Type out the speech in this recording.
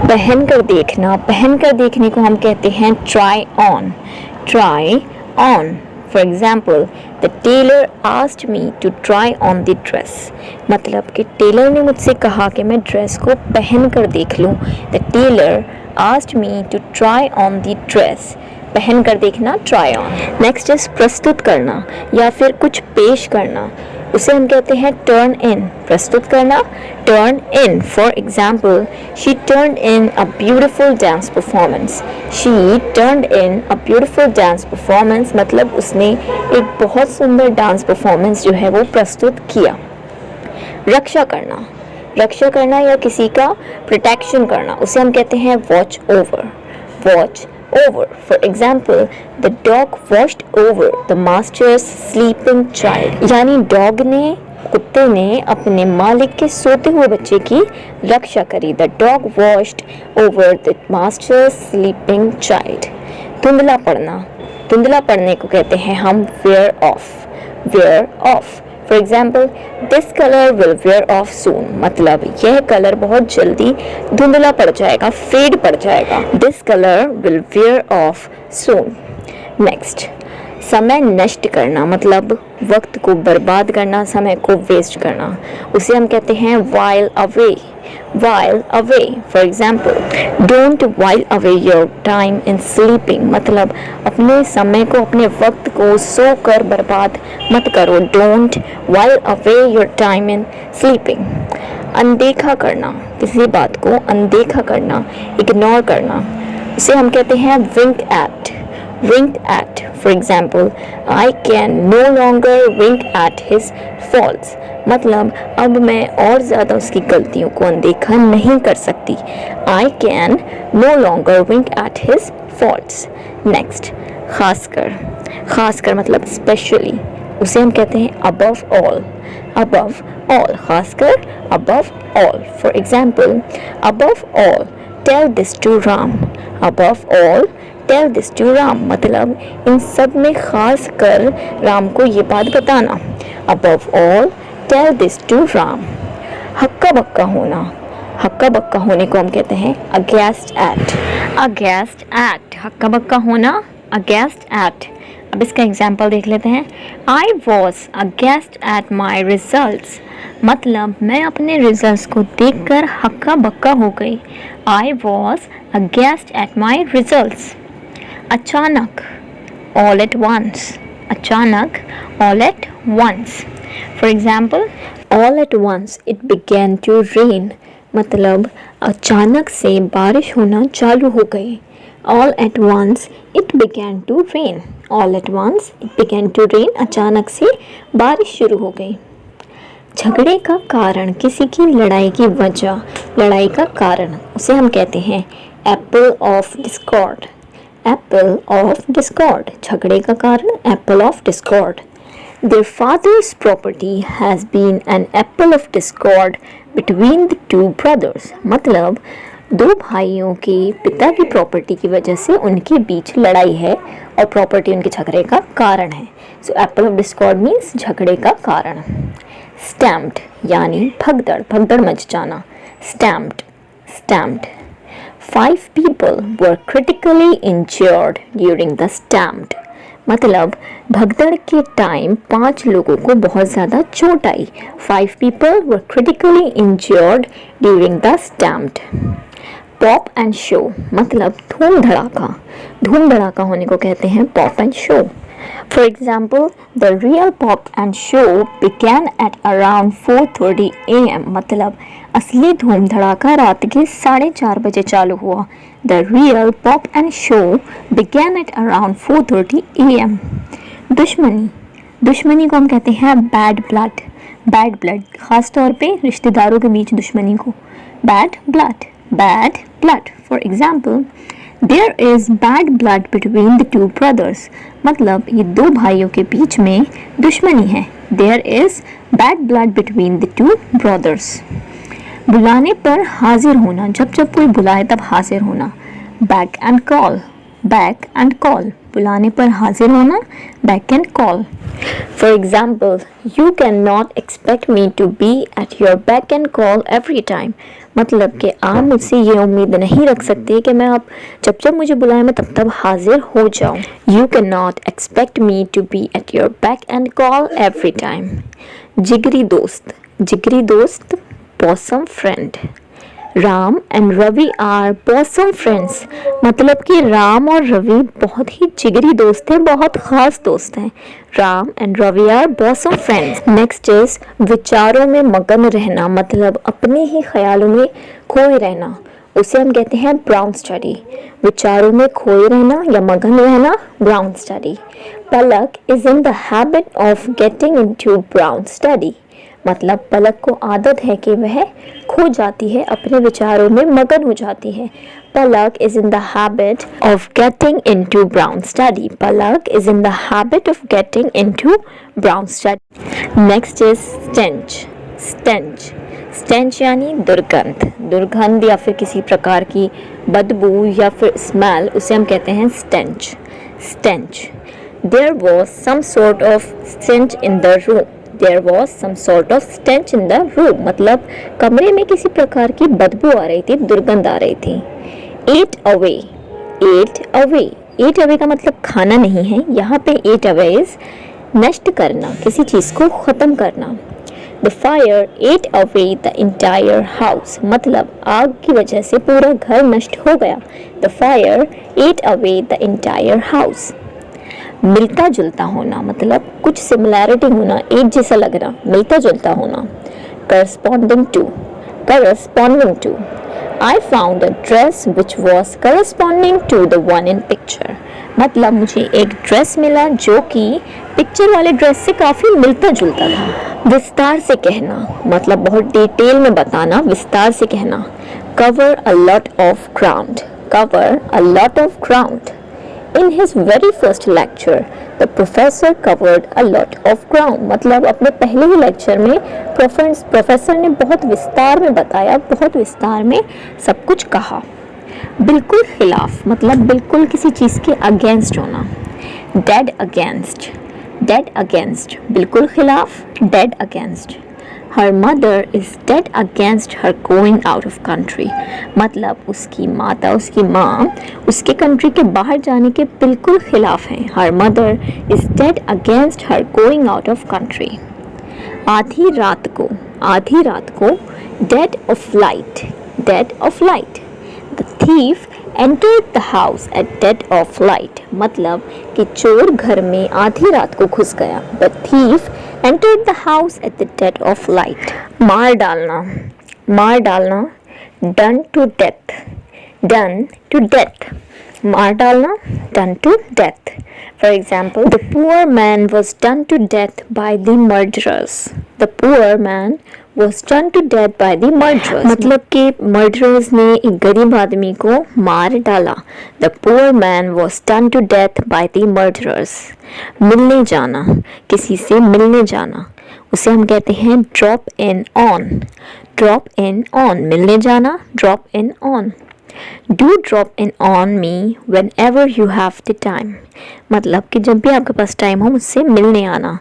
पहन कर देखना, पहन कर देखने को हम कहते हैं try on, try on. For example, the tailor asked me to try on the dress, मतलब कि टेलर ने मुझसे कहा कि मैं ड्रेस को पहन कर देख लूँ। The tailor asked me to try on the dress, पहन कर देखना ट्राई ऑन। नेक्स्ट इज प्रस्तुत करना या फिर कुछ पेश करना, उसे हम कहते हैं टर्न इन, प्रस्तुत करना turn in. For example, she turn in a beautiful dance performance, she turn in a beautiful dance performance, मतलब उसने एक बहुत सुंदर डांस परफॉर्मेंस जो है वो प्रस्तुत किया। रक्षा करना, रक्षा करना या किसी का प्रोटेक्शन करना, उसे हम कहते हैं watch over, watch over. For example, the dog watched over the master's sleeping child, यानी डॉग ने, कुत्ते ने अपने मालिक के सोते हुए बच्चे की रक्षा करी। The dog watched over the master's sleeping child. धुंधला पड़ना, धुंधला पड़ने को कहते हैं हम wear off, wear off. For example, this color will wear off soon, मतलब यह कलर बहुत जल्दी धुंधला पड़ जाएगा, फेड पड़ जाएगा। This color will wear off soon. Next, समय नष्ट करना, मतलब वक्त को बर्बाद करना, समय को वेस्ट करना, उसे हम कहते हैं while away, while away. For example, don't while away your time in sleeping, मतलब अपने समय को, अपने वक्त को सोकर बर्बाद मत करो। Don't while away your time in sleeping. अनदेखा करना, किसी बात को अनदेखा करना, इग्नोर करना, उसे हम कहते हैं wink at, wink at. For example, I can no longer wink at his faults, मतलब अब मैं और ज़्यादा उसकी गलतियों को अनदेखा नहीं कर सकती। I can no longer wink at his faults. Next, खासकर, खासकर मतलब स्पेशली, उसे हम कहते हैं above all, above all, खासकर above all. For example, above all, tell this to Ram, above all, tell this to Ram, मतलब इन सब में खास कर राम को ये बात बताना। Above all, tell this to Ram. हक्का बक्का होना, हक्का बक्का होने को हम कहते हैं aghast at, aghast at, हक्का बक्का होना aghast at. अब इसका एग्जाम्पल देख लेते हैं। I was aghast at my results, मतलब मैं अपने रिजल्ट्स को देखकर हक्का बक्का हो गई। I was aghast at my results. अचानक, all at once, अचानक all at once. For example, all at once it began to rain, मतलब अचानक से बारिश होना चालू हो गई। All at once it began to rain, all at once it began to rain, अचानक से बारिश शुरू हो गई। झगड़े का कारण, किसी की लड़ाई की वजह, लड़ाई का कारण, उसे हम कहते हैं apple of discord, apple of discord, झगड़े का कारण apple of discord. Their father's property has been an apple of discord between the two brothers, मतलब दो भाइयों के पिता की प्रॉपर्टी की वजह से उनके बीच लड़ाई है और प्रॉपर्टी उनके झगड़े का कारण है। So Apple of Discord means झगड़े का कारण। स्टैम्प्ड यानी भगदड़, भगदड़ मच जाना, stamped, stamped. 5 people were critically injured during the stamped, मतलब भगदड़ के टाइम 5 लोगों को बहुत ज़्यादा चोट आई। 5 people were critically injured during the stamped. Pop and show, मतलब धूम धड़ाका, धूम धड़ाका होने को कहते हैं pop and show. For example, the real pop and show began at around 4:30 a.m. मतलब असली धूम धड़ाका रात के 4:30 बजे चालू हुआ। The real pop and show began at around 4:30 a.m. दुश्मनी, दुश्मनी को हम कहते हैं bad blood, bad blood, खास तौर पे रिश्तेदारों के बीच दुश्मनी को bad blood, bad blood. For example, There is bad blood between the two brothers, मतलब ये दो भाइयों के बीच में दुश्मनी है। There is bad blood between the two brothers. बुलाने पर हाजिर होना, जब जब कोई बुलाए तब हाजिर होना। Back and call, back and call, बुलाने पर हाजिर होना, beck and call. For example, you cannot expect me to be at your beck and call every time. मतलब कि आप मुझसे ये उम्मीद नहीं रख सकते कि मैं आप जब जब मुझे बुलाएं मैं तब तब हाजिर हो जाऊं. You cannot expect me to be at your beck and call every time. जिगरी दोस्त, bosom friend. Ram and Ravi are bosom friends. मतलब कि राम और रवि बहुत ही जिगरी दोस्त हैं, बहुत खास दोस्त हैं. Ram and Ravi are bosom friends. Next is विचारों में मगन रहना, मतलब अपने ही ख्यालों में खोए रहना. उसे हम कहते हैं ब्राउन स्टडी. विचारों में खोए रहना या मगन रहना, brown study. Palak is in the habit of getting into brown study. मतलब पलक को आदत है कि वह खो जाती है, अपने विचारों में मगन हो जाती है. Palak is in the habit of getting into brown study. Palak is in the habit of getting into brown study. Next is stench. Stench यानी दुर्गंध या फिर किसी प्रकार की बदबू या फिर स्मेल, उसे हम कहते हैं stench. There was some sort of stench in the room. There was some sort of stench in the room. मतलब कमरे में किसी प्रकार की बदबू आ रही थी, दुर्गंध आ रही थी. Eat away का मतलब खाना नहीं है. यहाँ पे eat away is नष्ट करना, किसी चीज़ को ख़त्म करना. The fire ate away the entire house. मतलब आग की वजह से पूरा घर नष्ट हो गया. The fire ate away the entire house. मिलता जुलता होना, मतलब कुछ सिमिलैरिटी होना, एक जैसा लगना, मिलता जुलता होना. corresponding to. I found a dress which was corresponding to the one in picture. मतलब मुझे एक ड्रेस मिला जो कि पिक्चर वाले ड्रेस से काफ़ी मिलता जुलता था. विस्तार से कहना, मतलब बहुत डिटेल में बताना, विस्तार से कहना. cover a lot of ground. In his very first lecture, the professor covered a lot of ground. मतलब अपने पहले ही लेक्चर में प्रोफेसर ने बहुत विस्तार में बताया, बहुत विस्तार में सब कुछ कहा. बिल्कुल खिलाफ, मतलब बिल्कुल किसी चीज़ के अगेंस्ट होना. dead against, बिल्कुल खिलाफ, dead against. Her mother is dead against her going out of country. मतलब उसकी माँ उसके कंट्री के बाहर जाने के बिल्कुल खिलाफ हैं. Her mother is dead against her going out of country. आधी रात को dead of light. The thief entered the house at dead of light. मतलब कि चोर घर में आधी रात को घुस गया. The thief entered the house at the dead of light. मार डालना, done to death. मार डालना, done to death. For example, the poor man was done to death by the murderers. The poor man was done to death by the murderers. मतलब कि murderers ने एक गरीब आदमी को मार डाला. The poor man was done to death by the murderers. मिलने जाना, किसी से मिलने जाना, उसे हम कहते हैं drop in on. मिलने जाना, drop in on. Do drop in on me whenever you have the time. मतलब कि जब भी आपके पास टाइम हो मुझसे मिलने आना.